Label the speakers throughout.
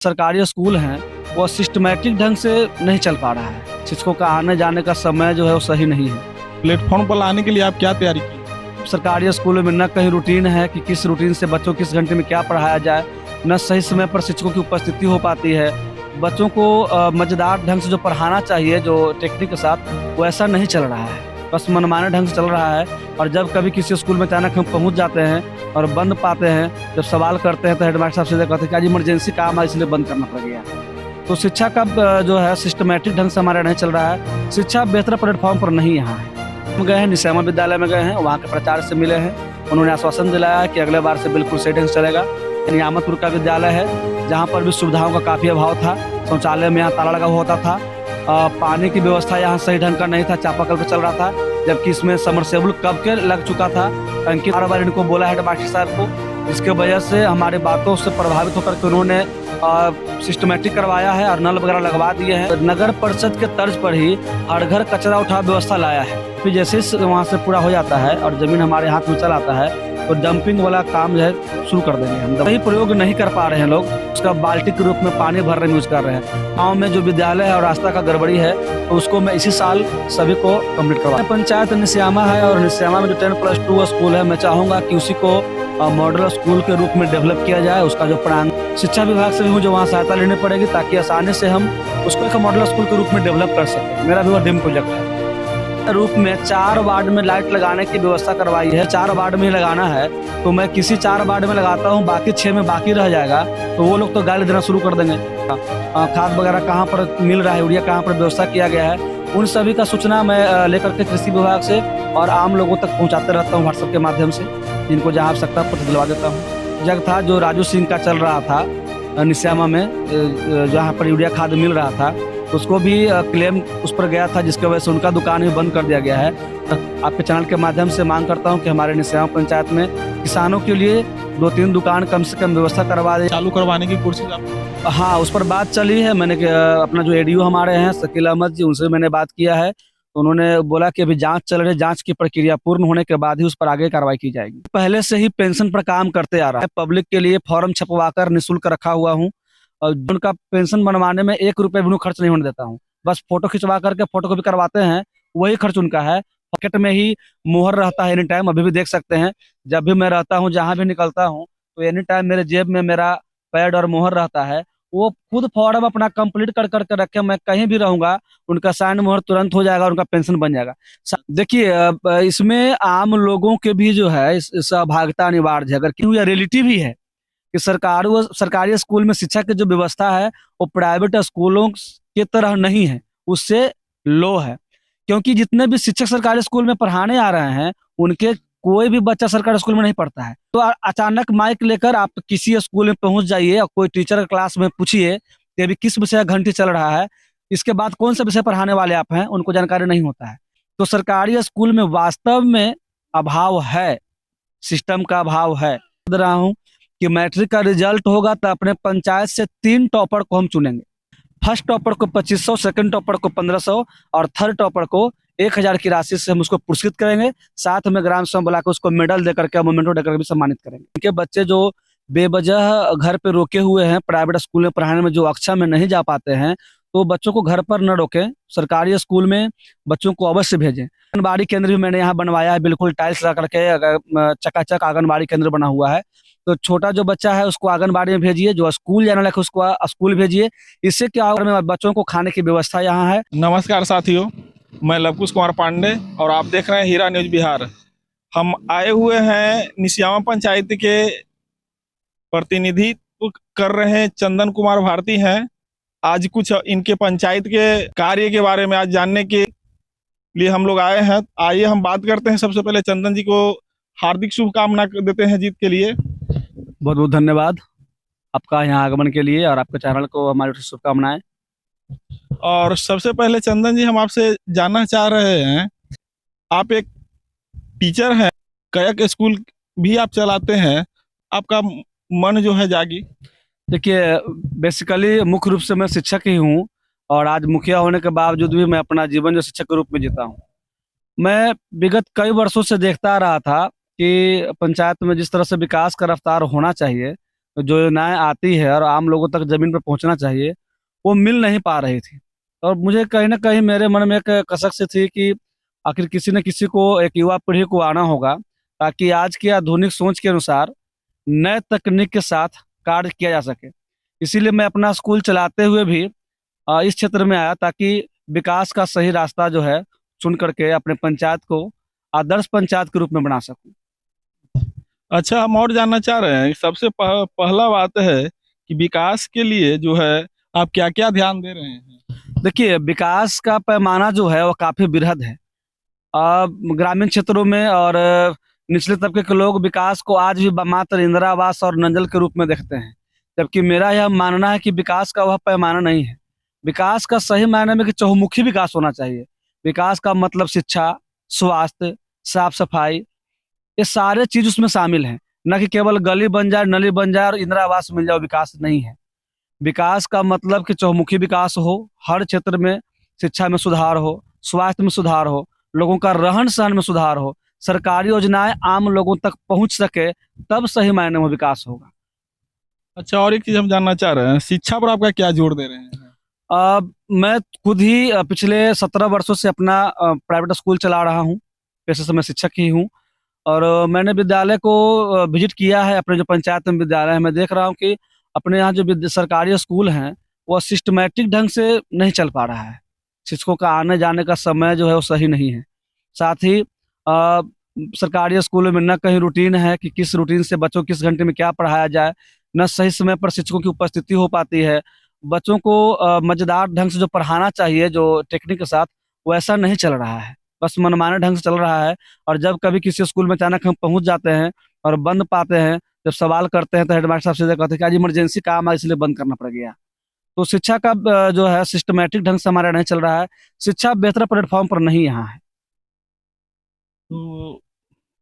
Speaker 1: सरकारी स्कूल हैं वो सिस्टमैटिक ढंग से नहीं चल पा रहा है। शिक्षकों का आने जाने का समय जो है वो सही नहीं है।
Speaker 2: प्लेटफॉर्म पर लाने के लिए आप क्या तैयारी की?
Speaker 1: सरकारी स्कूलों में न कहीं रूटीन है कि किस रूटीन से बच्चों किस घंटे में क्या पढ़ाया जाए, न सही समय पर शिक्षकों की उपस्थिति हो पाती है। बच्चों को मज़ेदार ढंग से जो पढ़ाना चाहिए जो टेक्निक के साथ, वो ऐसा नहीं चल रहा है, बस मनमाने ढंग से चल रहा है। और जब कभी किसी स्कूल में अचानक हम पहुंच जाते हैं और बंद पाते हैं, जब सवाल करते हैं तो हेडमास्टर साहब सीधे कहते हैं कि आज इमरजेंसी काम है इसलिए बंद करना पड़ गया। तो शिक्षा का जो है सिस्टमैटिक ढंग से हमारे नहीं चल रहा है। शिक्षा बेहतर प्लेटफॉर्म पर नहीं यहाँ है। हम गए हैं निश्यामा विद्यालय में गए हैं, वहाँ के प्राचार्य से मिले हैं। उन्होंने आश्वासन दिलाया कि अगले बार से बिल्कुल सही ढंग से चलेगा। नियामतपुर का विद्यालय है जहाँ पर भी सुविधाओं का काफ़ी अभाव था। शौचालय में यहाँ ताला लगा हुआ होता था। पानी की व्यवस्था यहाँ सही ढंग का नहीं था, चापाकल पे चल रहा था, जबकि इसमें समरसेबल कब के लग चुका था। टंकी बार बार इनको बोला है मास्टर साहब को, जिसके वजह से हमारी बातों से प्रभावित होकर के उन्होंने सिस्टमेटिक करवाया है और नल वगैरह लगवा दिए हैं। नगर परिषद के तर्ज पर ही हर घर कचरा उठा व्यवस्था लाया है। फिर जैसे ही वहाँ से पूरा हो जाता है और ज़मीन हमारे हाथ में चल आता है तो डंपिंग वाला काम जो है शुरू कर देंगे हम। वही प्रयोग नहीं कर पा रहे हैं लोग, उसका बाल्टी के रूप में पानी भरने में यूज कर रहे हैं। गाँव में जो विद्यालय है और रास्ता का गड़बड़ी है तो उसको मैं इसी साल सभी को कम्प्लीट करवा। पंचायत निश्यामा है और निश्यामा में जो 10+2 स्कूल है, मैं चाहूँगा कि उसी को मॉडल स्कूल के रूप में डेवलप किया जाए। उसका जो प्रांगण शिक्षा विभाग से भी मुझे वहाँ सहायता लेनी पड़ेगी ताकि आसानी से हम उसको एक मॉडल स्कूल के रूप में डेवलप कर सकें। मेरा भी वो ड्रीम प्रोजेक्ट है। रूप में 4 वार्ड में लाइट लगाने की व्यवस्था करवाई है। 4 वार्ड में ही लगाना है तो मैं किसी 4 वार्ड में लगाता हूँ, बाकी 6 में बाकी रह जाएगा तो वो लोग तो गाली देना शुरू कर देंगे। खाद वगैरह कहाँ पर मिल रहा है, यूरिया कहाँ पर व्यवस्था किया गया है, उन सभी का सूचना मैं लेकर के कृषि विभाग से और आम लोगों तक पहुँचाते रहता हूँ व्हाट्सएप के माध्यम से, जिनको जहाँ आवश्यकता पत्र दिलवा देता हूँ। जग था जो राजू सिंह का चल रहा था निश्यामा में, जहाँ पर यूरिया खाद मिल रहा था, उसको भी क्लेम उस पर गया था, जिसकी वजह से उनका दुकान भी बंद कर दिया गया है। आपके चैनल के माध्यम से मांग करता हूं कि हमारे निश्यामा पंचायत में किसानों के लिए 2-3 दुकान कम से कम व्यवस्था करवा दे।
Speaker 2: चालू करवाने की कोशिश आप?
Speaker 1: हाँ, उस पर बात चली है। मैंने अपना जो एडीओ हमारे हैं शकील अहमद जी, उनसे मैंने बात किया है तो उन्होंने बोला कि अभी जांच चल रही है, जांच की प्रक्रिया पूर्ण होने के बाद ही उस पर आगे कार्रवाई की जाएगी। पहले से ही पेंशन पर काम करते आ रहा है। पब्लिक के लिए फॉर्म छपवाकर निःशुल्क रखा हुआ हूँ और उनका पेंशन बनवाने में 1 रुपये भी खर्च नहीं होने देता हूँ। बस फोटो खिंचवा करके फोटो कॉपी करवाते हैं, वही खर्च उनका है। पॉकेट में ही मुहर रहता है एनी टाइम, अभी भी देख सकते हैं। जब भी मैं रहता हूँ, जहाँ भी निकलता हूँ तो एनी टाइम मेरे जेब में मेरा पैड और मुहर रहता है। वो खुद फॉर्म अपना कंप्लीट कर करके रखे, मैं कहीं भी रहूंगा उनका साइन मुहर तुरंत हो जाएगा, उनका पेंशन बन जाएगा। देखिए, इसमें आम लोगों के भी जो है सहभागिता अनिवार्य है। अगर क्यों या रिलेटिव ही है कि सरकारी स्कूल में शिक्षा की जो व्यवस्था है वो प्राइवेट स्कूलों की तरह नहीं है, उससे लो है। क्योंकि जितने भी शिक्षक सरकारी स्कूल में पढ़ाने आ रहे हैं उनके कोई भी बच्चा सरकारी स्कूल में नहीं पढ़ता है। तो अचानक माइक लेकर आप किसी स्कूल में पहुंच जाइए और कोई टीचर क्लास में पूछिए कि अभी किस विषय का घंटी चल रहा है, इसके बाद कौन सा विषय पढ़ाने वाले आप हैं, उनको जानकारी नहीं होता है। तो सरकारी स्कूल में वास्तव में अभाव है, सिस्टम का अभाव है। रहा हूँ कि मैट्रिक का रिजल्ट होगा तो अपने पंचायत से 3 टॉपर को हम चुनेंगे। फर्स्ट टॉपर को 2500, सेकंड टॉपर को 1500 और थर्ड टॉपर को 1000 की राशि से हम उसको पुरस्कृत करेंगे। साथ में ग्राम सभा बुला के उसको मेडल देकर के, मोमेंटो देकर के भी सम्मानित करेंगे। इनके बच्चे जो बेवजह घर पे रोके हुए हैं, प्राइवेट स्कूल में पढ़ाने में जो कक्षा में नहीं जा पाते हैं, तो बच्चों को घर पर न रोकें, सरकारी स्कूल में बच्चों को अवश्य भेजें। आंगनबाड़ी केंद्र भी मैंने यहाँ बनवाया है, बिल्कुल टाइल्स लगा करके चकाचक आंगनबाड़ी केंद्र बना हुआ है। तो छोटा जो बच्चा है उसको आंगनबाड़ी में भेजिए, जो स्कूल जाने लगे उसको स्कूल भेजिए। इससे क्या होगा, बच्चों को खाने की व्यवस्था यहाँ है।
Speaker 2: नमस्कार साथियों, मैं लवकुश कुमार पांडे और आप देख रहे हैं हीरा न्यूज बिहार। हम आए हुए हैं निश्यामा पंचायत के प्रतिनिधित्व कर रहे हैं चंदन कुमार भारती हैं। आज कुछ इनके पंचायत के कार्य के बारे में आज जानने के लिए हम लोग आए हैं। आइए हम बात करते हैं। सबसे पहले चंदन जी को हार्दिक शुभकामना देते हैं जीत के लिए।
Speaker 1: बहुत बहुत धन्यवाद आपका यहाँ आगमन के लिए और आपके चैनल को हमारी शुभकामनाएं।
Speaker 2: और सबसे पहले चंदन जी, हम आपसे जानना चाह रहे हैं, आप एक टीचर हैं, कायक स्कूल भी आप चलाते हैं, आपका मन जो है जागी?
Speaker 1: देखिए, बेसिकली मुख्य रूप से मैं शिक्षक ही हूँ और आज मुखिया होने के बावजूद भी मैं अपना जीवन जो शिक्षक के रूप में जीता हूँ। मैं विगत कई वर्षों से देखता आ रहा था कि पंचायत में जिस तरह से विकास का रफ्तार होना चाहिए जो योजनाएं आती है और आम लोगों तक जमीन पर पहुंचना चाहिए, वो मिल नहीं पा रही थी। और मुझे कहीं ना कहीं मेरे मन में एक कसक सी थी कि आखिर किसी न किसी को, एक युवा पीढ़ी को आना होगा, ताकि आज की आधुनिक सोच के अनुसार नए तकनीक के साथ कार्य किया जा सके। इसीलिए मैं अपना स्कूल चलाते हुए भी इस क्षेत्र में आया, ताकि विकास का सही रास्ता जो है चुन करके अपने पंचायत को आदर्श पंचायत के रूप में बना सकूं।
Speaker 2: अच्छा, हम और जानना चाह रहे हैं, सबसे पहला बात है कि विकास के लिए जो है आप क्या क्या ध्यान दे रहे हैं?
Speaker 1: देखिए, विकास का पैमाना जो है वो काफी बृहद है। ग्रामीण क्षेत्रों में और निचले तबके के लोग विकास को आज भी मात्र इंदिरा आवास और नंजल के रूप में देखते हैं, जबकि मेरा यह मानना है कि विकास का वह पैमाना नहीं है। विकास का सही मायने में कि चहुमुखी विकास होना चाहिए। विकास का मतलब शिक्षा, स्वास्थ्य, साफ सफाई, ये सारे चीज उसमें शामिल हैं। न कि केवल गली बन जाए, नली बन जाए और इंदिरा आवास मिल जाए, विकास नहीं है। विकास का मतलब कि चहुमुखी विकास हो, हर क्षेत्र में शिक्षा में सुधार हो, स्वास्थ्य में सुधार हो, लोगों का रहन सहन में सुधार हो, सरकारी योजनाएं आम लोगों तक पहुंच सके, तब सही मायने में विकास होगा।
Speaker 2: अच्छा, और एक चीज हम जानना चाह रहे हैं, शिक्षा पर आपका क्या जोर दे रहे हैं?
Speaker 1: मैं खुद ही पिछले 17 वर्षों से अपना प्राइवेट स्कूल चला रहा हूँ। पेशे से मैं शिक्षक ही हूँ। और मैंने विद्यालय को विजिट किया है, अपने जो पंचायत में विद्यालय है। मैं देख रहा हूँ कि अपने यहाँ जो सरकारी स्कूल हैं वो सिस्टमेटिक ढंग से नहीं चल पा रहा है। शिक्षकों का आने जाने का समय जो है वो सही नहीं है। साथ ही सरकारी स्कूलों में न कहीं रूटीन है कि किस रूटीन से बच्चों को किस घंटे में क्या पढ़ाया जाए, न सही समय पर शिक्षकों की उपस्थिति हो पाती है। बच्चों को मजेदार ढंग से जो पढ़ाना चाहिए, जो टेक्निक के साथ, वैसा नहीं चल रहा है। बस मनमाने ढंग से चल रहा है। और जब कभी किसी स्कूल में अचानक हम पहुंच जाते हैं और बंद पाते हैं, जब सवाल करते हैं तो हेडमास्टर साहब सीधे कहते हैं कि आज इमरजेंसी काम है इसलिए बंद करना पड़ गया। तो शिक्षा का जो है सिस्टमेटिक ढंग से हमारा नहीं चल रहा है। शिक्षा बेहतर प्लेटफॉर्म पर नहीं यहाँ है।
Speaker 2: तो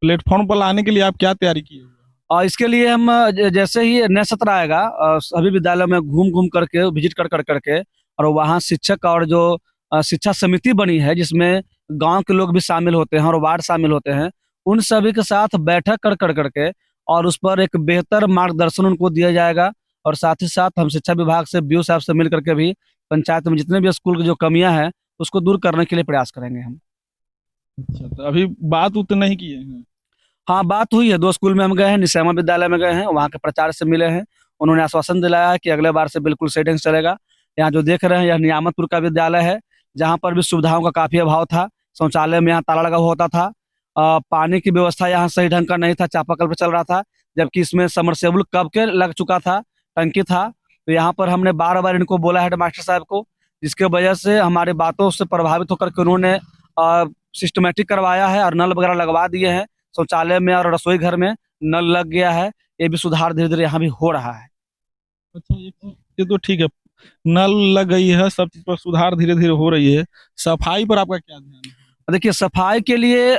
Speaker 2: प्लेटफॉर्म पर लाने के लिए आप क्या तैयारी किए हुए हैं?
Speaker 1: और इसके लिए हम जैसे ही नया सत्र आएगा, सभी विद्यालयों में घूम घूम करके, विजिट कर कर करके, और वहाँ शिक्षक और जो शिक्षा समिति बनी है जिसमें गांव के लोग भी शामिल होते हैं और वार्ड शामिल होते हैं, उन सभी के साथ बैठक कर कर करके और उस पर एक बेहतर मार्गदर्शन उनको दिया जाएगा। और साथ ही साथ हम शिक्षा विभाग से, बीओ साहब से मिल करके भी पंचायत में जितने भी स्कूल की जो कमियां हैं उसको दूर करने के लिए प्रयास करेंगे हम।
Speaker 2: अच्छा, तो अभी बात उतना नहीं किए हैं?
Speaker 1: हाँ, बात हुई है। 2 स्कूल में हम गए हैं, निश्यामा विद्यालय में गए हैं, वहाँ के प्राचार्य से मिले हैं। उन्होंने आश्वासन दिलाया है कि अगले बार से बिल्कुल सही ढंग से चलेगा। यहाँ जो देख रहे हैं, यह नियामतपुर का विद्यालय है, जहाँ पर भी सुविधाओं का काफी अभाव था। शौचालय में यहाँ ताला लगा हुआ होता था। पानी की व्यवस्था यहाँ सही ढंग का नहीं था, चापाकल पे चल रहा था, जबकि इसमें समरसेबुल कब के लग चुका था, टंकी था। तो यहाँ पर हमने बार बार इनको बोला हेड मास्टर साहब को, जिसके वजह से हमारी बातों से प्रभावित होकर के उन्होंने सिस्टमेटिक करवाया है और नल वगैरह लगवा दिए हैं। शौचालय में और रसोई घर में नल लग गया है। ये भी सुधार धीरे धीरे यहाँ भी हो रहा है।
Speaker 2: अच्छा, ये तो ठीक है, नल लग गई है, सब चीज पर सुधार धीरे धीरे हो रही है। सफाई पर आपका क्या ध्यान है?
Speaker 1: देखिए, सफाई के लिए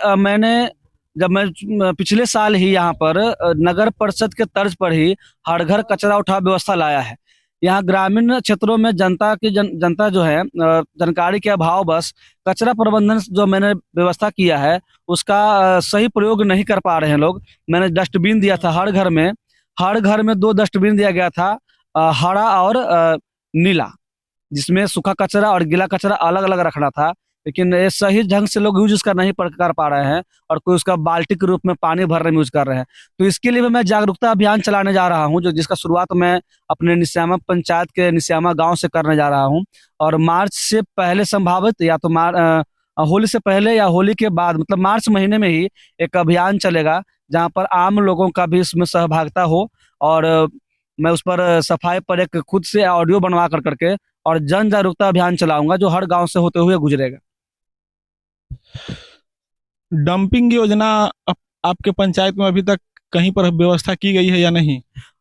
Speaker 1: जब मैं पिछले साल ही यहाँ पर नगर परिषद के तर्ज पर ही हर घर कचरा उठाव व्यवस्था लाया है। यहाँ ग्रामीण क्षेत्रों में जनता जो है जानकारी के अभाव बस कचरा प्रबंधन जो मैंने व्यवस्था किया है उसका सही प्रयोग नहीं कर पा रहे हैं लोग। मैंने डस्टबिन दिया था हर घर में 2 डस्टबिन दिया गया था, हरा और नीला, जिसमें सूखा कचरा और गीला कचरा अलग अलग रखना था। लेकिन ये सही ढंग से लोग यूज उसका नहीं कर पा रहे हैं और कोई उसका बाल्टी के रूप में पानी भरने में यूज कर रहे हैं। तो इसके लिए भी मैं जागरूकता अभियान चलाने जा रहा हूँ, जिसका शुरुआत मैं अपने निश्यामा पंचायत के निश्यामा गांव से करने जा रहा हूँ। और मार्च से पहले संभावित, या तो होली से पहले या होली के बाद, मतलब मार्च महीने में ही एक अभियान चलेगा जहाँ पर आम लोगों का भी इसमें सहभागिता हो। और मैं उस पर सफाई पर एक खुद से ऑडियो बनवा कर करके और जन जागरूकता अभियान चलाऊंगा जो हर गांव से होते हुए गुजरेगा।
Speaker 2: डंपिंग योजना आपके पंचायत में अभी तक कहीं पर व्यवस्था की गई है या नहीं?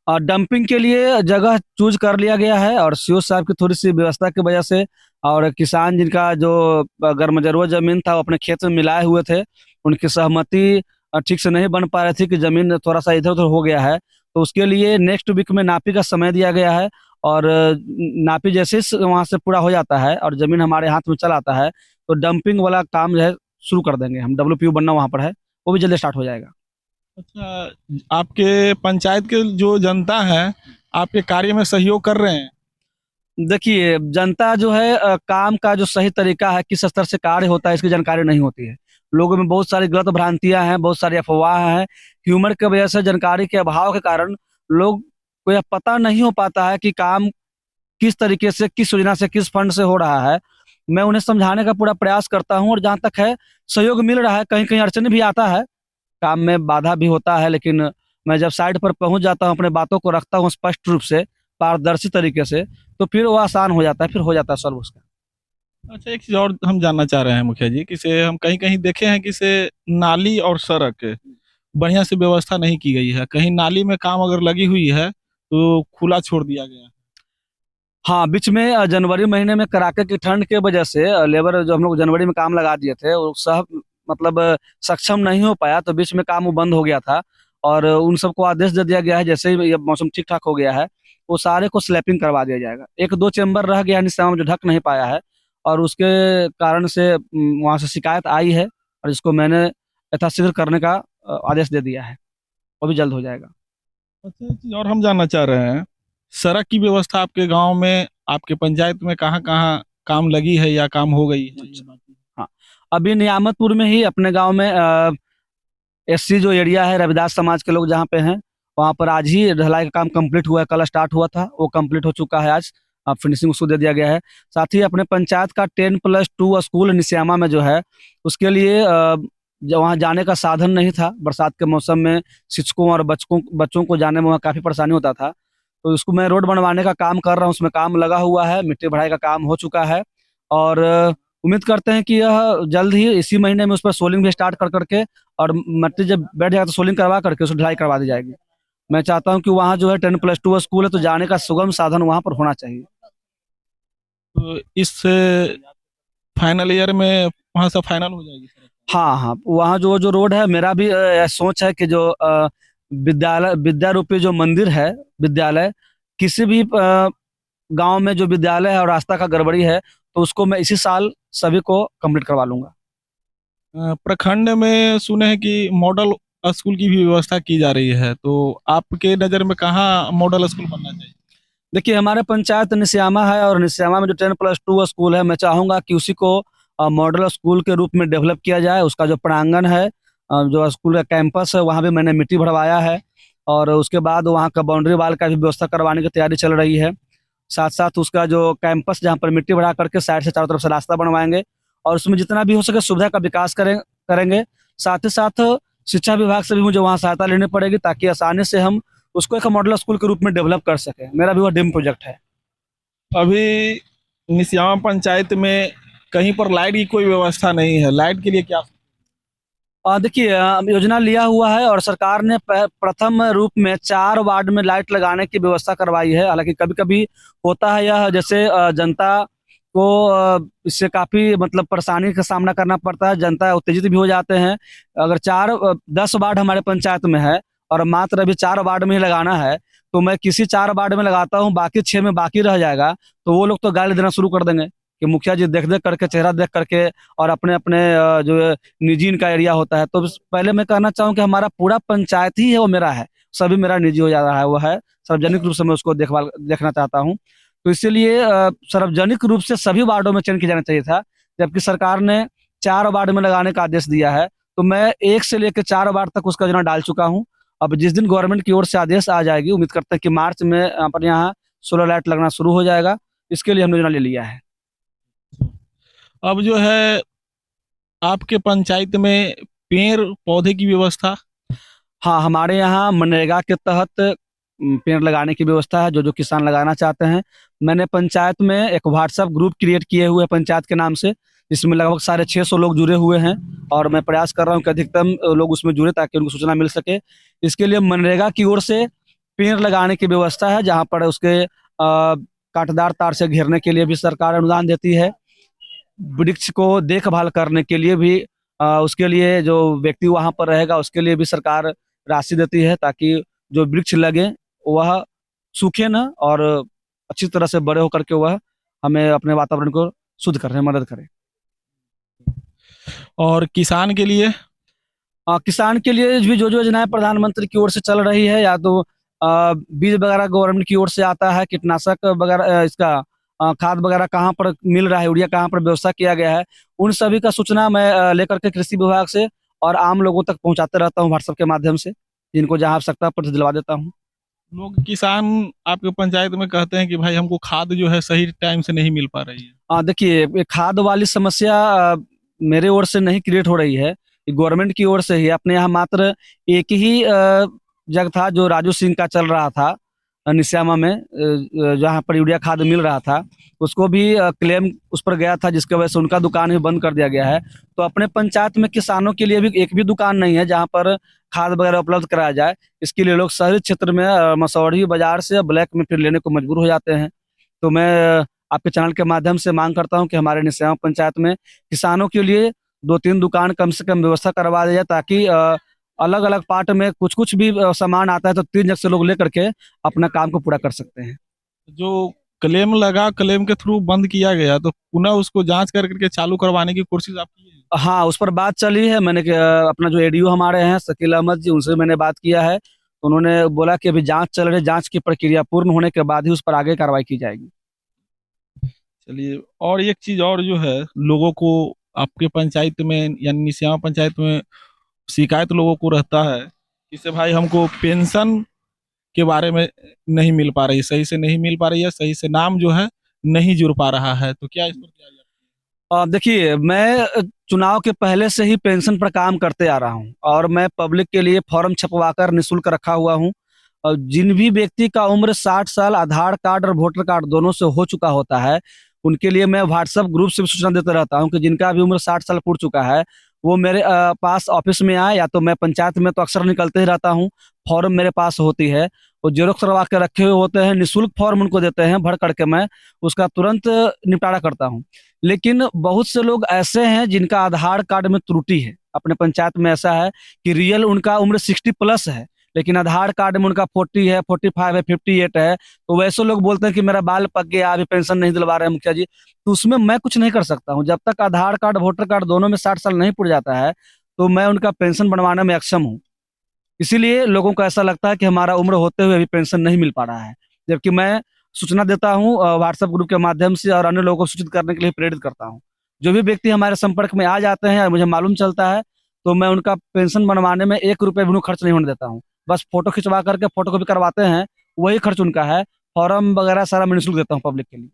Speaker 1: और डंपिंग के लिए जगह चूज कर लिया गया है और सीओ साहब की थोड़ी सी व्यवस्था की वजह से, और किसान जिनका जो गर्मजरवा जमीन था वो अपने खेत में मिलाए हुए थे, उनकी सहमति ठीक से नहीं बन पा रही थी कि जमीन थोड़ा सा इधर उधर हो गया है। तो उसके लिए नेक्स्ट वीक में नापी का समय दिया गया है। और नापी जैसे वहां से पूरा हो जाता है और जमीन हमारे हाथ में चल आता है तो डंपिंग वाला काम जो है शुरू कर देंगे हम। WPU बनना वहां पर है, वो भी जल्दी स्टार्ट हो जाएगा।
Speaker 2: अच्छा, आपके पंचायत के जो जनता है आपके कार्य में सहयोग कर रहे हैं?
Speaker 1: देखिए, जनता जो है काम का जो सही तरीका है, किस स्तर से कार्य होता है, इसकी जानकारी नहीं होती है। लोगों में बहुत सारी गलत भ्रांतियां हैं, बहुत सारी अफवाह हैं। ह्यूमर की वजह से, जानकारी के अभाव के कारण लोग को यह पता नहीं हो पाता है कि काम किस तरीके से, किस योजना से, किस फंड से हो रहा है। मैं उन्हें समझाने का पूरा प्रयास करता हूँ और जहाँ तक है सहयोग मिल रहा है। कहीं-कहीं अड़चन भी आता है, काम में बाधा भी होता है, लेकिन मैं जब साइट पर पहुँच जाता हूँ, अपने बातों को रखता हूँ स्पष्ट रूप से, पारदर्शी तरीके से, तो फिर वो आसान हो जाता है, फिर हो जाता है सॉल्व उसका।
Speaker 2: अच्छा, एक चीज और हम जानना चाह रहे हैं मुखिया जी, कि से हम कहीं कहीं देखे हैं कि से नाली और सड़क बढ़िया से व्यवस्था नहीं की गई है। कहीं नाली में काम अगर लगी हुई है तो खुला छोड़ दिया गया है।
Speaker 1: हाँ, बीच में जनवरी महीने में कड़ाके की ठंड के वजह से लेबर जो हम लोग जनवरी में काम लगा दिए थे, वो सब मतलब सक्षम नहीं हो पाया, तो बीच में काम वो बंद हो गया था। और उन सबको आदेश दे दिया गया है, जैसे ही ये मौसम ठीक-ठाक हो गया है, वो सारे को स्लैपिंग करवा दिया जाएगा। 1-2 चेंबर रह गया है निस्ताम जो ढक नहीं पाया है, और उसके कारण से वहाँ से शिकायत आई है, और इसको मैंने यथाशीघ्र करने का आदेश दे दिया है। वो भी जल्द हो जाएगा।
Speaker 2: अच्छा, एक चीज और हम जानना चाह रहे हैं, सड़क की व्यवस्था आपके गांव में, आपके पंचायत में कहाँ कहाँ काम लगी है या काम हो गई है, ये बात?
Speaker 1: हाँ, अभी नियामतपुर में ही अपने गाँव में एससी जो एरिया है, रविदास समाज के लोग जहाँ पे हैं, वहाँ पर आज ही ढलाई का काम कंप्लीट हुआ है। कल स्टार्ट हुआ था, वो कंप्लीट हो चुका है आज। फिनिशिंग उसको दे दिया गया है। साथ ही अपने पंचायत का 10+2 स्कूल निस्यामा में जो है, उसके लिए वहाँ जाने का साधन नहीं था। बरसात के मौसम में शिक्षकों और बच्चों को जाने में वहाँ काफ़ी परेशानी होता था। तो उसको मैं रोड बनवाने का काम कर रहा हूँ, उसमें काम लगा हुआ है, मिट्टी भराई का काम हो चुका है। और उम्मीद करते हैं कि यह जल्द ही इसी महीने में उस पर सोलिंग भी स्टार्ट कर करके, और मट्टी जब बैठ जाएगा तो सोलिंग करवा करके उसको ढलाई करवा दी जाएगी। मैं चाहता हूँ कि वहाँ जो है 10+2 स्कूल है, तो जाने का सुगम साधन वहाँ पर होना चाहिए।
Speaker 2: तो इस फाइनल ईयर में वहाँ सब फाइनल हो जाएगी सड़क?
Speaker 1: हाँ हाँ, वहाँ जो जो रोड है, मेरा भी सोच है कि जो विद्यालय विद्या रूपी जो मंदिर है, विद्यालय, किसी भी गांव में जो विद्यालय है और रास्ता का गड़बड़ी है, तो उसको मैं इसी साल सभी को कंप्लीट करवा लूंगा।
Speaker 2: प्रखंड में सुने हैं कि मॉडल स्कूल की भी व्यवस्था की जा रही है, तो आपके नज़र में कहाँ मॉडल स्कूल बनना चाहिए?
Speaker 1: देखिए, हमारे पंचायत निस्यामा है, और निस्यामा में जो 10+2 स्कूल है, मैं चाहूंगा कि उसी को मॉडल स्कूल के रूप में डेवलप किया जाए। उसका जो प्रांगण है, जो स्कूल का कैंपस है, वहाँ भी मैंने मिट्टी भरवाया है, और उसके बाद वहाँ का बाउंड्री वाल का भी व्यवस्था करवाने की तैयारी चल रही है। साथ साथ उसका जो कैंपस, जहाँ पर मिट्टी भरा करके साइड से चारों तरफ से रास्ता बनवाएंगे, और उसमें जितना भी हो सके सुविधा का विकास करेंगे। साथ ही साथ शिक्षा विभाग से भी मुझे वहाँ सहायता लेनी पड़ेगी, ताकि आसानी से हम उसको एक मॉडल स्कूल के रूप में डेवलप कर सकें। मेरा भी वो ड्रीम प्रोजेक्ट है।
Speaker 2: अभी निस्यामा पंचायत में कहीं पर लाइट की कोई व्यवस्था नहीं है, लाइट के लिए क्या?
Speaker 1: देखिए, योजना लिया हुआ है, और सरकार ने प्रथम रूप में 4 वार्ड में लाइट लगाने की व्यवस्था करवाई है। हालांकि कभी कभी होता है यह, जैसे जनता को इससे काफी मतलब परेशानी का सामना करना पड़ता है, जनता उत्तेजित भी हो जाते हैं। अगर 10 वार्ड हमारे पंचायत में है, और मात्र अभी 4 वार्ड में ही लगाना है, तो मैं किसी 4 वार्ड में लगाता हूँ, बाकी 6 में बाकी रह जाएगा, तो वो लोग तो गाली देना शुरू कर देंगे कि मुखिया जी देख देख करके, चेहरा देख करके, और अपने अपने जो निजी इनका एरिया होता है। तो पहले मैं कहना चाहूँ कि हमारा पूरा पंचायत ही है वो मेरा है, सभी मेरा निजी हो जा रहा है, वो है सार्वजनिक रूप से मैं उसको देखना चाहता हूँ। तो इसीलिए सार्वजनिक रूप से सभी वार्डों में चयन किया जाना चाहिए था, जबकि सरकार ने 4 वार्ड में लगाने का आदेश दिया है। तो मैं 1 से लेकर 4 वार्ड तक उसका योजना डाल चुका हूँ। अब जिस दिन गवर्नमेंट की ओर से आदेश आ जाएगी, उम्मीद करते हैं कि मार्च में अपने यहाँ सोलर लाइट लगना शुरू हो जाएगा। इसके लिए हमने योजना ले लिया है।
Speaker 2: अब जो है आपके पंचायत में पेड़ पौधे की व्यवस्था?
Speaker 1: हाँ, हमारे यहाँ मनरेगा के तहत पेड़ लगाने की व्यवस्था है, जो जो किसान लगाना चाहते हैं। मैंने पंचायत में एक व्हाट्सएप ग्रुप क्रिएट किए हुए हैं पंचायत के नाम से, जिसमें लगभग 650 लोग जुड़े हुए हैं, और मैं प्रयास कर रहा हूँ कि अधिकतम लोग उसमें जुड़े, ताकि उनको सूचना मिल सके। इसके लिए मनरेगा की ओर से पेड़ लगाने की व्यवस्था है, जहाँ पर उसके कांटेदार तार से घेरने के लिए भी सरकार अनुदान देती है। वृक्ष को देखभाल करने के लिए भी उसके लिए जो व्यक्ति वहां पर रहेगा, उसके लिए भी सरकार राशि देती है, ताकि जो वृक्ष लगे वह सूखे ना, और अच्छी तरह से बड़े होकर के वह हमें अपने वातावरण को शुद्ध करने में मदद करे।
Speaker 2: और किसान के लिए?
Speaker 1: किसान के लिए भी जो जो योजनाएं प्रधानमंत्री की ओर से चल रही है, या तो बीज वगैरह गवर्नमेंट की ओर से आता है, कीटनाशक वगैरह इसका खाद वगैरह कहाँ पर मिल रहा है, यूरिया कहाँ पर व्यवस्था किया गया है, उन सभी का सूचना मैं लेकर के कृषि विभाग से और आम लोगों तक पहुंचाते रहता हूँ व्हाट्सएप के माध्यम से, जिनको जहाँ आवश्यकता पड़ती है दिलवा देता हूँ।
Speaker 2: लोग किसान आपके पंचायत में कहते हैं कि भाई हमको खाद जो है सही टाइम से नहीं मिल पा रही है।
Speaker 1: देखिए, ये खाद वाली समस्या मेरे ओर से नहीं क्रिएट हो रही है, ये गवर्नमेंट की ओर से ही। अपने यहाँ मात्र एक ही जगह था जो राजू सिंह का चल रहा था, निस्यामा में, जहाँ पर यूरिया खाद मिल रहा था, उसको भी क्लेम उस पर गया था, जिसकी वजह से उनका दुकान भी बंद कर दिया गया है। तो अपने पंचायत में किसानों के लिए भी एक भी दुकान नहीं है जहाँ पर खाद वगैरह उपलब्ध कराया जाए। इसके लिए लोग शहरी क्षेत्र में मसौढ़ी बाजार से ब्लैक में फिर लेने को मजबूर हो जाते हैं। तो मैं आपके चैनल के माध्यम से मांग करता हूं कि हमारे निस्यामा पंचायत में किसानों के लिए 2-3 दुकान कम से कम व्यवस्था करवा दी जाए, ताकि अलग अलग पार्ट में कुछ कुछ भी सामान आता है तो 3 जगह से लोग लेकर के अपना काम को पूरा कर सकते हैं।
Speaker 2: जो क्लेम लगा, क्लेम के थ्रू बंद किया गया, तो पुनः उसको जांच कर करके चालू करवाने की कोशिश आप की है?
Speaker 1: हाँ, उस पर बात चली है। मैंने अपना जो एडीओ हमारे हैं शकील अहमद जी, उनसे मैंने बात किया है, तो उन्होंने बोला कि अभी जांच चल रही है, जांच की प्रक्रिया पूर्ण होने के बाद ही उस पर आगे कार्रवाई की जाएगी।
Speaker 2: चलिए, और एक चीज और जो है, लोगों को आपके पंचायत में यानी निस्यामा पंचायत में शिकायत लोगों को रहता है कि से भाई हमको पेंशन के बारे में नहीं मिल पा रही, सही से नहीं मिल पा रही है, सही से नाम जो है नहीं जुड़ पा रहा है, तो क्या इस पर क्या
Speaker 1: देखिए, मैं चुनाव के पहले से ही पेंशन पर काम करते आ रहा हूं, और मैं पब्लिक के लिए फॉर्म छपवाकर निःशुल्क रखा हुआ हूं। और जिन भी व्यक्ति का उम्र 60 साल आधार कार्ड और वोटर कार्ड दोनों से हो चुका होता है, उनके लिए मैं व्हाट्सएप ग्रुप से भी सूचना देता रहता हूं कि जिनका भी उम्र 60 साल पूर चुका है, वो मेरे पास ऑफिस में आए, या तो मैं पंचायत में तो अक्सर निकलते ही रहता हूँ, फॉर्म मेरे पास होती है, वो जेरोक्स करवा के रखे हुए होते हैं, निःशुल्क फॉर्म उनको देते हैं, भर करके मैं उसका तुरंत निपटारा करता हूँ। लेकिन बहुत से लोग ऐसे हैं जिनका आधार कार्ड में त्रुटि है। अपने पंचायत में ऐसा है कि रियल उनका उम्र 60 प्लस है, लेकिन आधार कार्ड में उनका 40 है, 45 है, 58 है। तो वैसे लोग बोलते हैं कि मेरा बाल पक गया, अभी पेंशन नहीं दिलवा रहे हैं मुखिया जी। तो उसमें मैं कुछ नहीं कर सकता हूँ। जब तक आधार कार्ड वोटर कार्ड दोनों में 60 साल नहीं पुर जाता है, तो मैं उनका पेंशन बनवाने में अक्षम हूँ। इसीलिए लोगों को ऐसा लगता है कि हमारा उम्र होते हुए अभी पेंशन नहीं मिल पा रहा है, जबकि मैं सूचना देता हूँ व्हाट्सएप ग्रुप के माध्यम से, और अन्य लोगों को सूचित करने के लिए प्रेरित करता हूँ। जो भी व्यक्ति हमारे संपर्क में आ जाते हैं और मुझे मालूम चलता है, तो मैं उनका पेंशन बनवाने में 1 रुपये भी उन्हें खर्च नहीं होने देता हूँ। बस फोटो खिंचवा करके फोटो कॉपी करवाते हैं, वही खर्च उनका है। फॉर्म वगैरह सारा मैं निःशुल्क देता हूँ पब्लिक के लिए।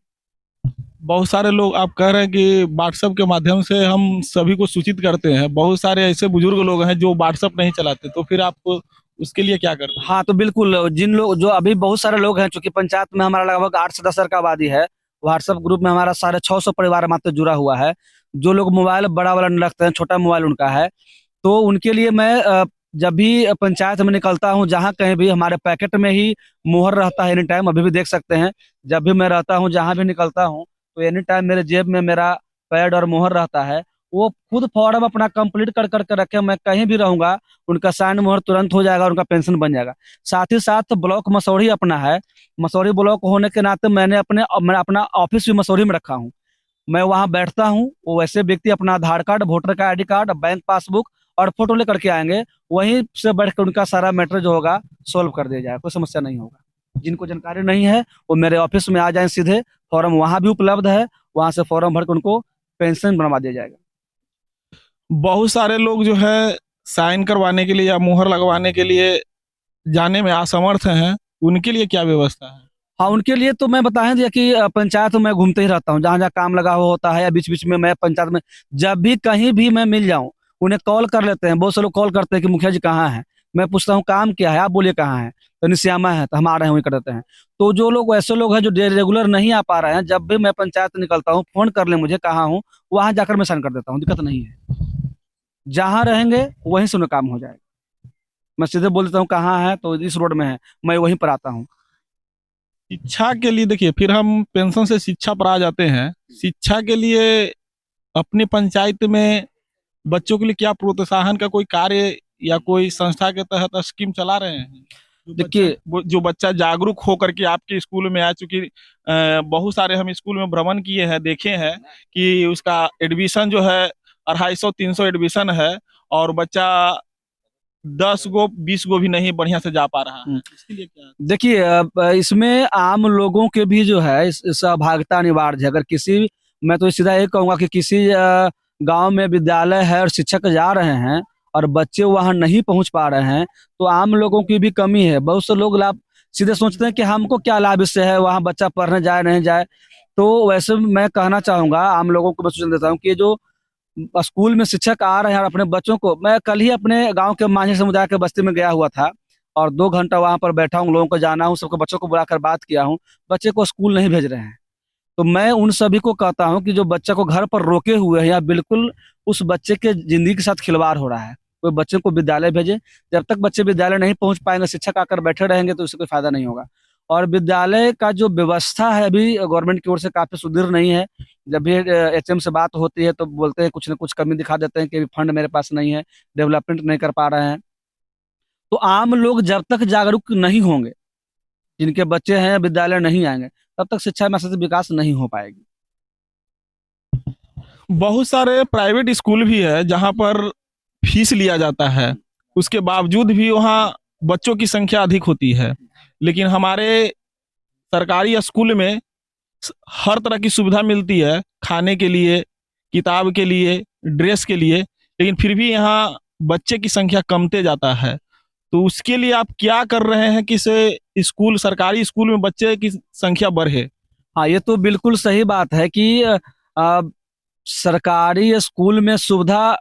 Speaker 2: बहुत सारे लोग आप कह रहे हैं कि व्हाट्सएप के माध्यम से हम सभी को सूचित करते हैं, बहुत सारे ऐसे बुजुर्ग लोग हैं जो व्हाट्सएप नहीं चलाते, तो फिर आप उसके लिए क्या करते हैं?
Speaker 1: हाँ, तो बिल्कुल, जिन लोग जो अभी बहुत सारे लोग हैं, चूंकि पंचायत में हमारा लगभग 8 से 10 हजार का आबादी है, व्हाट्सएप ग्रुप में हमारा 650 परिवार मात्र जुड़ा हुआ है। जो लोग मोबाइल बड़ा वाला नहीं रखते हैं, छोटा मोबाइल उनका है, तो उनके लिए मैं जब भी पंचायत में निकलता हूँ, जहाँ कहीं भी हमारे पैकेट में ही मुहर रहता है एनी टाइम, अभी भी देख सकते हैं। जब भी मैं रहता हूँ, जहाँ भी निकलता हूँ, तो एनी टाइम मेरे जेब में मेरा पैड और मुहर रहता है। वो खुद फॉर्म अपना कंप्लीट कर करके रखे, मैं कहीं भी रहूंगा, उनका साइन मुहर तुरंत हो जाएगा, उनका पेंशन बन जाएगा। साथ ही साथ ब्लॉक मसौढ़ी अपना है। मसौढ़ी ब्लॉक होने के नाते मैं अपना ऑफिस भी मसौढ़ी में रखा हूँ। मैं वहां बैठता हूँ, वो वैसे व्यक्ति अपना आधार कार्ड, वोटर का आईडी कार्ड, बैंक पासबुक और फोटो लेकर के आएंगे, वहीं से बैठ कर उनका सारा मैटर जो होगा सोल्व कर दिया जाएगा, कोई समस्या नहीं होगा। जिनको जानकारी नहीं है वो मेरे ऑफिस में आ जाए सीधे, फॉर्म वहां भी उपलब्ध है, वहां से फॉर्म भर के उनको पेंशन बनवा दिया जाएगा।
Speaker 2: बहुत सारे लोग जो है साइन करवाने के लिए या मुहर लगवाने के लिए जाने में असमर्थ हैं, उनके लिए क्या व्यवस्था है?
Speaker 1: हाँ, उनके लिए तो मैं बताया दिया कि पंचायत में मैं घूमते ही रहता हूँ, जहाँ जहाँ काम लगा हुआ होता है, या बीच बीच में मैं पंचायत में जब भी कहीं भी मैं मिल जाऊँ, उन्हें कॉल कर लेते हैं। बहुत से लोग कॉल करते हैं कि मुखिया जी कहाँ हैं। मैं पूछता हूँ काम क्या है, आप बोलिए कहाँ है, तो निस्यामा है, तो हम आ रहे हैं, वही कर देते हैं। तो जो लोग ऐसे लोग हैं जो रेगुलर नहीं आ पा रहे हैं, जब भी मैं पंचायत निकलता हूँ, फोन कर ले मुझे कहाँ हूँ, वहां जाकर मैं साइन कर देता हूँ, दिक्कत नहीं है। जहाँ रहेंगे वहीं से उन्हें काम हो जाएगा। मैं सीधे बोल देता हूँ कहाँ है, तो इस रोड में है, मैं वहीं पर आता हूँ।
Speaker 2: शिक्षा के लिए देखिए, फिर हम पेंशन से शिक्षा पर आ जाते हैं। शिक्षा के लिए अपनी पंचायत में बच्चों के लिए क्या प्रोत्साहन का कोई कार्य या कोई संस्था के तहत स्कीम चला रहे हैं?
Speaker 1: देखिए,
Speaker 2: जो बच्चा जागरूक हो करके आपके स्कूल में आ चुकी, बहुत सारे हम स्कूल में भ्रमण किए हैं, देखे हैं कि उसका एडमिशन जो है 250-300 एडमिशन है, और बच्चा 10 गो 20 गो भी नहीं बढ़िया से जा पा रहा है, इसके लिए क्या?
Speaker 1: देखिए इसमें आम लोगों के भी जो है सहभागिता अनिवार्य है। अगर किसी, मैं तो सीधा ये कहूंगा कि किसी गांव में विद्यालय है और शिक्षक जा रहे हैं और बच्चे वहां नहीं पहुंच पा रहे हैं, तो आम लोगों की भी कमी है। बहुत से लोग लाभ सीधे सोचते हैं कि हमको क्या लाभ इससे है, वहां बच्चा पढ़ने जाए नहीं जाए। तो वैसे मैं कहना चाहूंगा आम लोगों को मैं सूचना देता हूँ कि ये जो स्कूल में शिक्षक आ रहे हैं और अपने बच्चों को, मैं कल ही अपने गांव के मांझी समुदाय के बस्ती में गया हुआ था और 2 घंटा वहां पर बैठा हूँ, लोगों को जाना हूँ, सबके बच्चों को बुलाकर बात किया हूँ। बच्चे को स्कूल नहीं भेज रहे हैं। तो मैं उन सभी को कहता हूँ कि जो बच्चा को घर पर रोके हुए हैं या बिल्कुल उस बच्चे के जिंदगी के साथ खिलवाड़ हो रहा है, कोई बच्चे को विद्यालय भेजे। जब तक बच्चे विद्यालय नहीं पहुंच पाएंगे, शिक्षक आकर बैठे रहेंगे, तो उससे कोई फायदा नहीं होगा। और विद्यालय का जो व्यवस्था है अभी गवर्नमेंट की ओर से काफी सुदृढ़ नहीं है। जब भी एचएम से बात होती है तो बोलते हैं कुछ न कुछ कमी दिखा देते हैं कि अभी फंड मेरे पास नहीं है, डेवलपमेंट नहीं कर पा रहे हैं। तो आम लोग जब तक जागरूक नहीं होंगे, जिनके बच्चे हैं विद्यालय नहीं आएंगे, तब तक शिक्षा में सतत विकास नहीं हो पाएगी।
Speaker 2: बहुत सारे प्राइवेट स्कूल भी है जहां पर फीस लिया जाता है, उसके बावजूद भी वहाँ बच्चों की संख्या अधिक होती है। लेकिन हमारे सरकारी स्कूल में हर तरह की सुविधा मिलती है, खाने के लिए, किताब के लिए, ड्रेस के लिए, लेकिन फिर भी यहाँ बच्चे की संख्या कमते जाता है। तो उसके लिए आप क्या कर रहे हैं कि से स्कूल, सरकारी स्कूल में बच्चे की संख्या बढ़े?
Speaker 1: हाँ, ये तो बिल्कुल सही बात है कि सरकारी स्कूल में सुविधा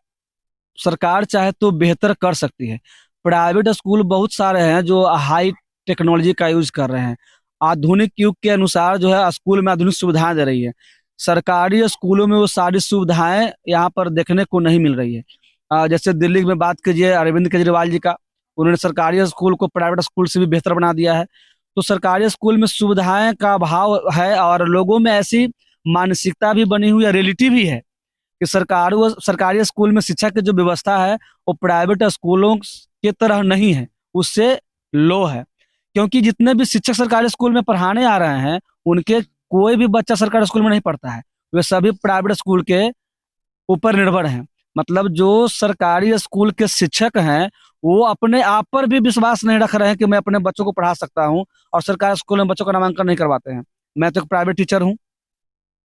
Speaker 1: सरकार चाहे तो बेहतर कर सकती है। प्राइवेट स्कूल बहुत सारे हैं जो हाई टेक्नोलॉजी का यूज कर रहे हैं, आधुनिक युग के अनुसार जो है स्कूल में आधुनिक सुविधाएं दे रही है। सरकारी स्कूलों में वो सारी सुविधाएं यहाँ पर देखने को नहीं मिल रही है। जैसे दिल्ली में बात कीजिए अरविंद केजरीवाल जी का, उन्होंने सरकारी स्कूल को प्राइवेट स्कूल से भी बेहतर बना दिया है। तो सरकारी स्कूल में सुविधाएं का अभाव है और लोगों में ऐसी मानसिकता भी बनी हुई है, रियलिटी भी है कि सरकारी स्कूल में शिक्षा की जो व्यवस्था है वो प्राइवेट स्कूलों के तरह नहीं है, उससे लो है। क्योंकि जितने भी शिक्षक सरकारी स्कूल में पढ़ाने आ रहे हैं, उनके कोई भी बच्चा सरकारी स्कूल में नहीं पढ़ता है, वे सभी प्राइवेट स्कूल के ऊपर निर्भर हैं। मतलब जो सरकारी स्कूल के शिक्षक हैं वो अपने आप पर भी विश्वास नहीं रख रहे हैं कि मैं अपने बच्चों को पढ़ा सकता हूँ, और सरकारी स्कूल में बच्चों का नामांकन नहीं करवाते हैं। मैं तो एक प्राइवेट टीचर हूँ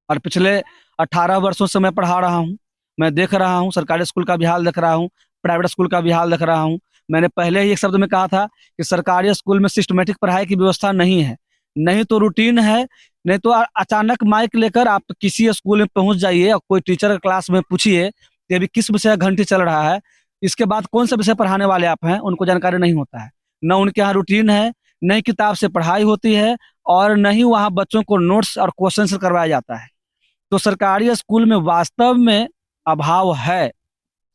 Speaker 1: और पिछले 18 वर्षों से मैं पढ़ा रहा हूँ। मैं देख रहा हूँ सरकारी स्कूल का भी हाल देख रहा हूँ, प्राइवेट स्कूल का भी हाल देख रहा हूँ। मैंने पहले ही एक शब्द में कहा था कि सरकारी स्कूल में सिस्टमेटिक पढ़ाई की व्यवस्था नहीं है, नहीं तो रूटीन है, नहीं तो अचानक माइक लेकर आप किसी स्कूल में पहुंच जाइए और कोई टीचर क्लास में पूछिए कि अभी किस विषय का घंटी चल रहा है, इसके बाद कौन सा विषय पढ़ाने वाले आप हैं, उनको जानकारी नहीं होता है। न उनके यहाँ रूटीन है, न ही किताब से पढ़ाई होती है, और न ही वहाँ बच्चों को नोट्स और क्वेश्चन करवाया जाता है। तो सरकारी स्कूल में वास्तव में अभाव है,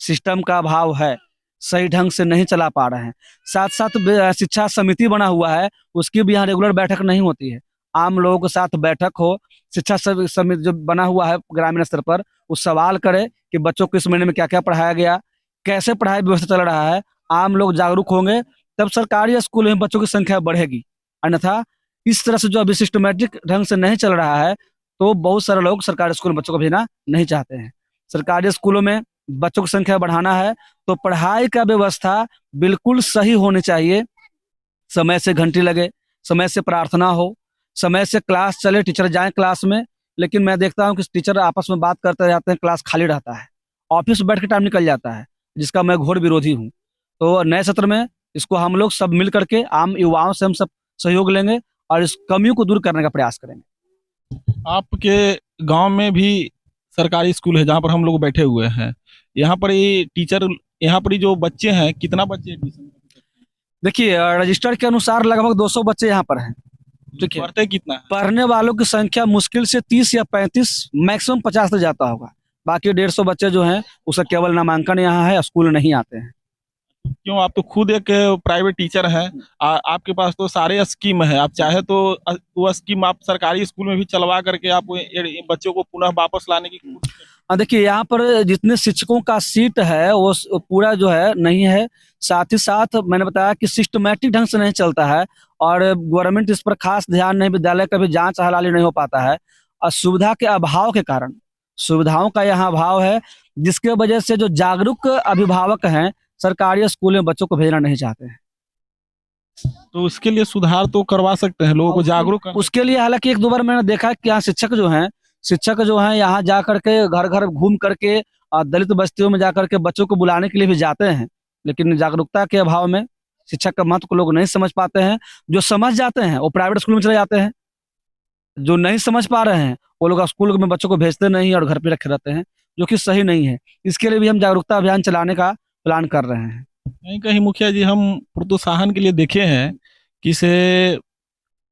Speaker 1: सिस्टम का अभाव है, सही ढंग से नहीं चला पा रहे हैं। साथ साथ शिक्षा समिति बना हुआ है, उसकी भी यहाँ रेगुलर बैठक नहीं होती है। आम लोगों के साथ बैठक हो, शिक्षा समिति जो बना हुआ है ग्रामीण स्तर पर, वो सवाल करे कि बच्चों को इस महीने में क्या क्या पढ़ाया गया, कैसे पढ़ाई व्यवस्था चल रहा है। आम लोग जागरूक होंगे तब सरकारी स्कूल में बच्चों की संख्या बढ़ेगी। अन्यथा इस तरह से जो अभी सिस्टमेटिक ढंग से नहीं चल रहा है, तो बहुत सारे लोग सरकारी स्कूल में बच्चों को भेजना नहीं चाहते हैं। सरकारी स्कूलों में बच्चों की संख्या बढ़ाना है तो पढ़ाई का व्यवस्था बिल्कुल सही होनी चाहिए। समय से घंटी लगे, समय से प्रार्थना हो, समय से क्लास चले, टीचर जाएं क्लास में। लेकिन मैं देखता हूं कि टीचर आपस में बात करते रहते हैं, क्लास खाली रहता है, ऑफिस बैठ के टाइम निकल जाता है, जिसका मैं घोर विरोधी हूँ। तो नए सत्र में इसको हम लोग सब मिल करके आम युवाओं से हम सब सहयोग लेंगे और इस कमियों को दूर करने का प्रयास करेंगे।
Speaker 2: आपके गांव में भी सरकारी स्कूल है जहां पर हम लोग बैठे हुए हैं, यहाँ पर ये टीचर, यहाँ पर जो बच्चे हैं, कितना बच्चे एडमिशन?
Speaker 1: देखिए रजिस्टर के अनुसार लगभग 200 बच्चे यहाँ पर हैं। ठीक है,
Speaker 2: पढ़ते कितना है?
Speaker 1: पढ़ने वालों की संख्या मुश्किल से 30 या 35, मैक्सिमम 50 तक जाता होगा। बाकी 150 बच्चे जो हैं उसका केवल नामांकन यहाँ है, स्कूल नहीं आते हैं।
Speaker 2: क्यों, आप तो खुद एक प्राइवेट टीचर हैं, आपके पास तो सारे स्कीम है, आप चाहे तो वो स्कीम आप सरकारी स्कूल में भी चलवा करके आप बच्चों को पुनः वापस लाने की कोशिश करें।
Speaker 1: देखिए यहाँ पर जितने शिक्षकों का सीट है वो पूरा जो है नहीं है। साथ ही साथ मैंने बताया कि सिस्टमेटिक ढंग से नहीं चलता है और गवर्नमेंट इस पर खास ध्यान नहीं, विद्यालय का भी जांच हलाली नहीं हो पाता है। और सुविधा के अभाव के कारण, सुविधाओं का यहाँ अभाव है, जिसके वजह से जो जागरूक अभिभावक हैं सरकारी स्कूल में बच्चों को भेजना नहीं चाहते हैं।
Speaker 2: तो उसके लिए सुधार तो करवा सकते हैं, लोगों को जागरूक करना।
Speaker 1: उसके लिए हालांकि एक दो बार मैंने देखा है कि यहाँ शिक्षक जो हैं यहाँ जा करके घर घर घूम करके दलित बस्तियों में जा करके बच्चों को बुलाने के लिए भी जाते हैं, लेकिन जागरूकता के अभाव में शिक्षक का महत्व को लोग नहीं समझ पाते हैं। जो समझ जाते हैं वो प्राइवेट स्कूल में चले जाते हैं, जो नहीं समझ पा रहे हैं वो लोग स्कूल में बच्चों को भेजते नहीं और घर पे रखे रहते हैं, जो कि सही नहीं है। इसके लिए भी हम जागरूकता अभियान चलाने का प्लान कर रहे हैं।
Speaker 2: कहीं कहीं मुखिया जी हम प्रोत्साहन के लिए देखे हैं कि से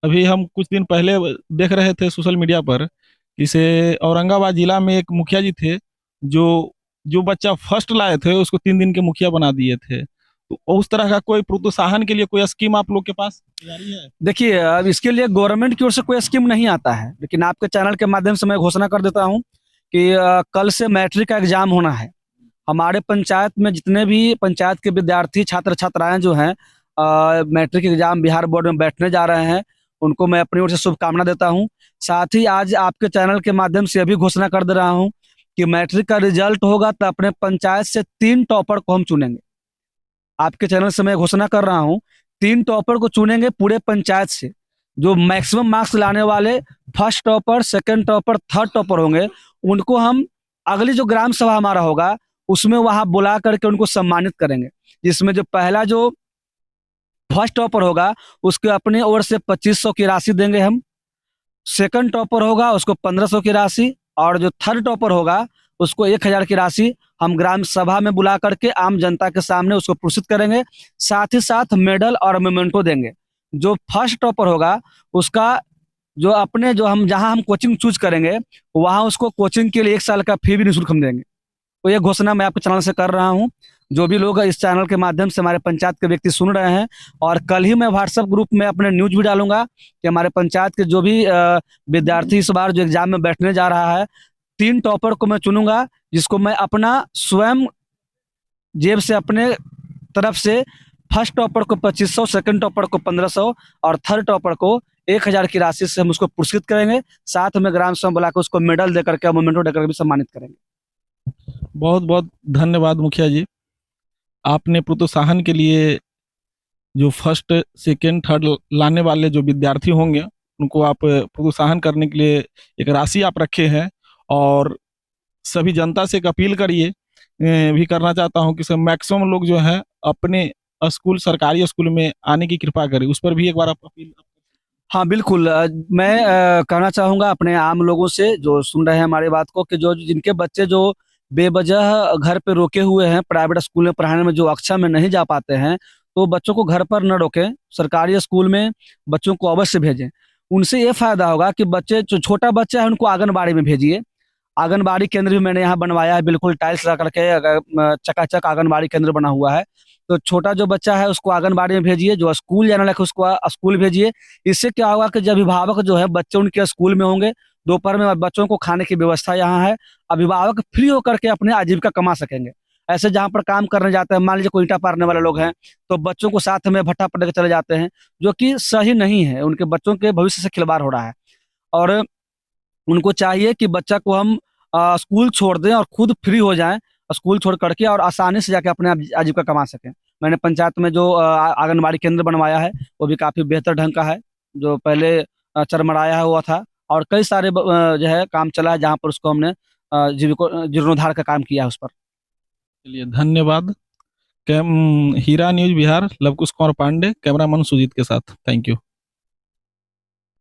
Speaker 2: अभी हम कुछ दिन पहले देख रहे थे सोशल मीडिया पर कि से औरंगाबाद जिला में एक मुखिया जी थे जो जो बच्चा फर्स्ट लाए थे उसको 3 दिन के मुखिया बना दिए थे। तो उस तरह का कोई प्रोत्साहन के लिए कोई स्कीम आप लोग के पास तैयारी है?
Speaker 1: देखिए, अब इसके लिए गवर्नमेंट की ओर से कोई स्कीम नहीं आता है, लेकिन आपके चैनल के माध्यम से मैं घोषणा कर देता हूँ कि कल से मैट्रिक का एग्जाम होना है। हमारे पंचायत में जितने भी पंचायत के विद्यार्थी छात्र छात्राएं जो हैं मैट्रिक एग्जाम बिहार बोर्ड में बैठने जा रहे हैं, उनको मैं अपनी ओर से शुभकामना देता हूं। साथ ही आज आपके चैनल के माध्यम से अभी घोषणा कर दे रहा हूं कि मैट्रिक का रिजल्ट होगा तो अपने पंचायत से 3 टॉपर को हम चुनेंगे। आपके चैनल से मैं घोषणा कर रहा हूं, 3 टॉपर को चुनेंगे पूरे पंचायत से। जो मैक्सिमम मार्क्स लाने वाले first topper, second topper, third topper होंगे, उनको हम अगली जो ग्राम सभा हमारा होगा उसमें वहां बुला करके उनको सम्मानित करेंगे, जिसमें जो पहला जो फर्स्ट टॉपर होगा उसके अपने ओर से 2500 की राशि देंगे हम, सेकंड टॉपर होगा उसको 1500 की राशि, और जो थर्ड टॉपर होगा उसको 1000 की राशि हम ग्राम सभा में बुला करके आम जनता के सामने उसको पुरस्कृत करेंगे। साथ ही साथ मेडल और मेमेंटो देंगे। जो फर्स्ट टॉपर होगा उसका जो अपने जो हम जहां हम कोचिंग चूज करेंगे वहां उसको कोचिंग के लिए 1 साल का फी भी निःशुल्क हम देंगे। तो ये घोषणा मैं आपके चैनल से कर रहा हूँ। जो भी लोग इस चैनल के माध्यम से हमारे पंचायत के व्यक्ति सुन रहे हैं, और कल ही मैं व्हाट्सएप ग्रुप में अपने न्यूज भी डालूंगा कि हमारे पंचायत के जो भी विद्यार्थी इस बार जो एग्जाम में बैठने जा रहा है, 3 टॉपर को मैं चुनूंगा, जिसको मैं अपना स्वयं जेब से अपने तरफ से फर्स्ट टॉपर को 2500, सेकंड टॉपर को 1500 और थर्ड टॉपर को 1000 की राशि से हम उसको पुरस्कृत करेंगे। साथ में ग्राम सभा बुलाकर उसको मेडल देकर के, मोमेंटो देकर भी सम्मानित करेंगे।
Speaker 2: बहुत बहुत धन्यवाद मुखिया जी। आपने प्रोत्साहन के लिए जो फर्स्ट सेकेंड थर्ड लाने वाले जो विद्यार्थी होंगे उनको आप प्रोत्साहन करने के लिए एक राशि आप रखे हैं, और सभी जनता से एक अपील करिए भी करना चाहता हूं कि सब मैक्सिमम लोग जो है अपने स्कूल, सरकारी स्कूल में आने की कृपा करें। उस पर भी एक बार आप अपील।
Speaker 1: हाँ बिल्कुल, मैं कहना चाहूँगा अपने आम लोगों से जो सुन रहे हैं हमारी बात को, कि जो जिनके बच्चे जो बेवजह घर पे रोके हुए हैं प्राइवेट स्कूल में पढ़ाने में, जो कक्षा में नहीं जा पाते हैं, तो बच्चों को घर पर न रोकें, सरकारी स्कूल में बच्चों को अवश्य भेजें। उनसे ये फायदा होगा कि बच्चे जो छोटा बच्चा है उनको आंगनबाड़ी में भेजिए। आंगनबाड़ी केंद्र भी मैंने यहाँ बनवाया है, बिल्कुल टाइल्स लगा करके चकाचक आंगनबाड़ी केंद्र बना हुआ है। तो छोटा जो बच्चा है उसको आंगनबाड़ी में भेजिए, जो स्कूल जाने लगे उसको स्कूल भेजिए। इससे क्या होगा कि जब अभिभावक जो है बच्चे उनके स्कूल में होंगे, दोपहर में बच्चों को खाने की व्यवस्था यहाँ है, अभिभावक फ्री होकर के अपने आजीविका कमा सकेंगे। ऐसे जहाँ पर काम करने जाते हैं, मान लीजिए कोई ईंटा पारने वाले लोग हैं, तो बच्चों को साथ में भट्ठा पड़ के चले जाते हैं, जो कि सही नहीं है, उनके बच्चों के भविष्य से खिलवाड़ हो रहा है। और उनको चाहिए कि बच्चा को हम स्कूल छोड़ दें और खुद फ्री हो जाएं स्कूल छोड़ करके, और आसानी से जाके अपने आजीविका कमा सकें। मैंने पंचायत में जो आंगनबाड़ी केंद्र बनवाया है वो भी काफी बेहतर ढंग का है, जो पहले चरमराया हुआ था, और कई सारे जो है काम चला है जहाँ पर उसको हमने जीर्णोद्धार का काम किया है उस पर।
Speaker 2: चलिए धन्यवाद। हीरा न्यूज बिहार, लवकुश कुमार पांडे, कैमरामैन सुजीत के साथ। Thank you.